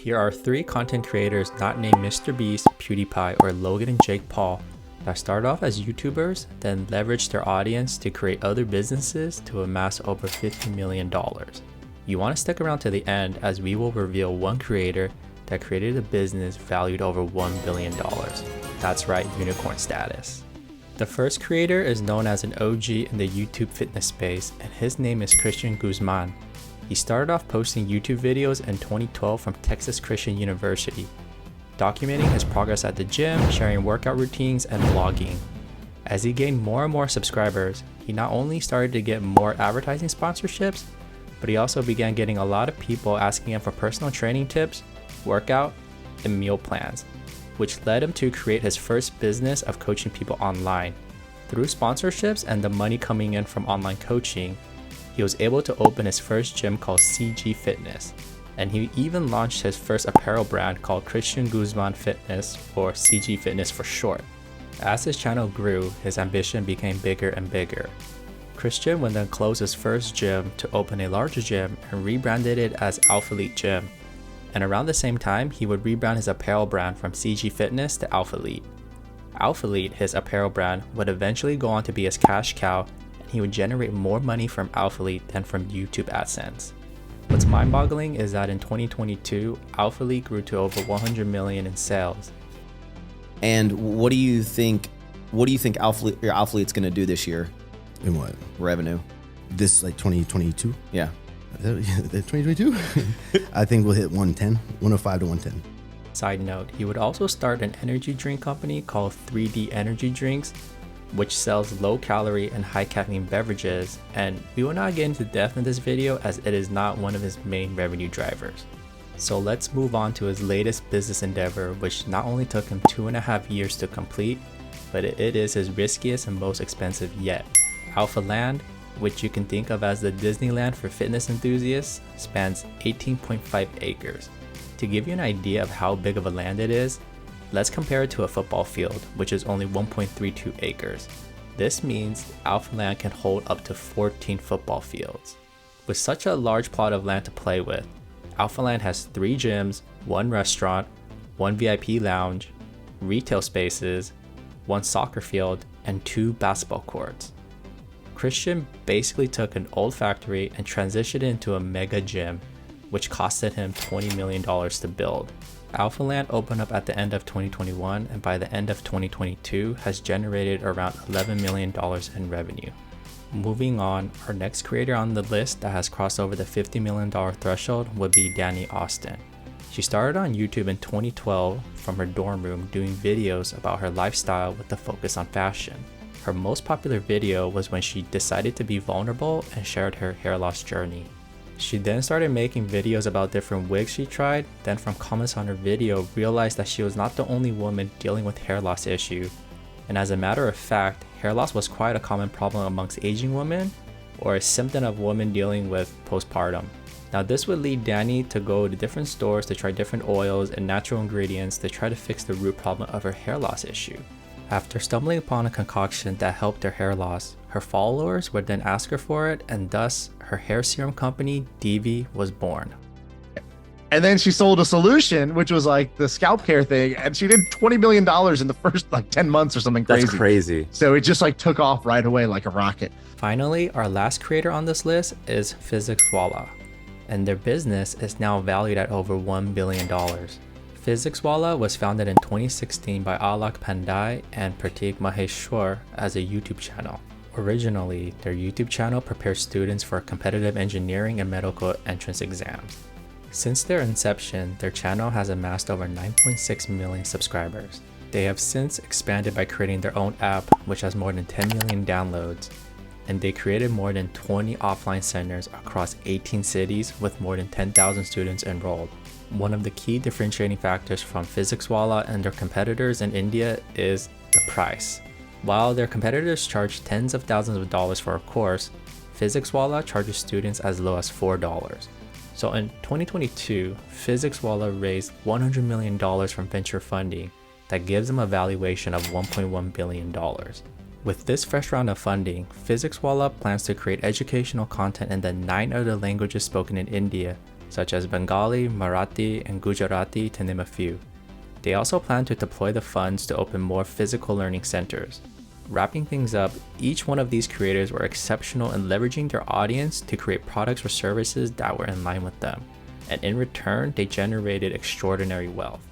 Here are 3 content creators not named Mr. Beast, PewDiePie, or Logan and Jake Paul that started off as YouTubers, then leveraged their audience to create other businesses to amass over $50 million. You want to stick around to the end as we will reveal one creator that created a business valued over $1 billion. That's right, unicorn status. The first creator is known as an OG in the YouTube fitness space, and his name is christianguzman. He started off posting YouTube videos in 2012 from Texas Christian University, documenting his progress at the gym, sharing workout routines, and vlogging. As he gained more and more subscribers, he not only started to get more advertising sponsorships, but he also began getting a lot of people asking him for personal training tips, workout, and meal plans, which led him to create his first business of coaching people online. Through sponsorships and the money coming in from online coaching, he was able to open his first gym called CG Fitness, and he even launched his first apparel brand called Christian Guzman Fitness, or CG Fitness for short. As his channel grew, his ambition became bigger and bigger. Christian would then close his first gym to open a larger gym and rebranded it as Alphalete Gym. And around the same time, he would rebrand his apparel brand from CG Fitness to Alphalete. Alphalete, his apparel brand, would eventually go on to be his cash cow, and he would generate more money from Alphalete than from YouTube AdSense. What's mind-boggling is that in 2022, Alphalete grew to over 100 million in sales. And what do you think Alphalete's going to do this year? In what? Revenue. This like 2022? Yeah. 2022? I think we'll hit 110, 105 to 110. Side note, he would also start an energy drink company called 3D Energy Drinks, which sells low-calorie and high-caffeine beverages, and we will not get into depth in this video as it is not one of his main revenue drivers. So let's move on to his latest business endeavor, which not only took him 2.5 years to complete, but it is his riskiest and most expensive yet. Alpha Land, which you can think of as the Disneyland for fitness enthusiasts, spans 18.5 acres. To give you an idea of how big of a land it is, let's compare it to a football field, which is only 1.32 acres. This means Alpha Land can hold up to 14 football fields. With such a large plot of land to play with, Alpha Land has 3 gyms, 1 restaurant, 1 VIP lounge, retail spaces, 1 soccer field, and 2 basketball courts. Christian basically took an old factory and transitioned it into a mega gym, which costed him $20 million to build. Alpha Land opened up at the end of 2021, and by the end of 2022 has generated around $11 million in revenue. Moving on, our next creator on the list that has crossed over the $50 million threshold would be Danny Austin. She started on YouTube in 2012 from her dorm room doing videos about her lifestyle with a focus on fashion. Her most popular video was when she decided to be vulnerable and shared her hair loss journey. She then started making videos about different wigs she tried, then from comments on her video realized that she was not the only woman dealing with hair loss issue. And as a matter of fact, hair loss was quite a common problem amongst aging women, or a symptom of women dealing with postpartum. Now this would lead Danny to go to different stores to try different oils and natural ingredients to try to fix the root problem of her hair loss issue. After stumbling upon a concoction that helped her hair loss, her followers would then ask her for it, and thus her hair serum company, Divi, was born. And then she sold a solution, which was like the scalp care thing, and she did $20 million in the first like 10 months or something crazy. That's crazy. So it just like took off right away like a rocket. Finally, our last creator on this list is PhysicsWallah, and their business is now valued at over $1 billion. PhysicsWallah was founded in 2016 by Alak Pandai and Pratik Maheshwar as a YouTube channel. Originally, their YouTube channel prepares students for competitive engineering and medical entrance exams. Since their inception, their channel has amassed over 9.6 million subscribers. They have since expanded by creating their own app, which has more than 10 million downloads, and they created more than 20 offline centers across 18 cities with more than 10,000 students enrolled. One of the key differentiating factors from PhysicsWallah and their competitors in India is the price. While their competitors charge tens of thousands of dollars for a course, PhysicsWallah charges students as low as $4. So in 2022, PhysicsWallah raised $100 million from venture funding that gives them a valuation of $1.1 billion. With this fresh round of funding, PhysicsWallah plans to create educational content in the 9 other languages spoken in India, such as Bengali, Marathi, and Gujarati to name a few. They also plan to deploy the funds to open more physical learning centers. Wrapping things up, each one of these creators were exceptional in leveraging their audience to create products or services that were in line with them, and in return, they generated extraordinary wealth.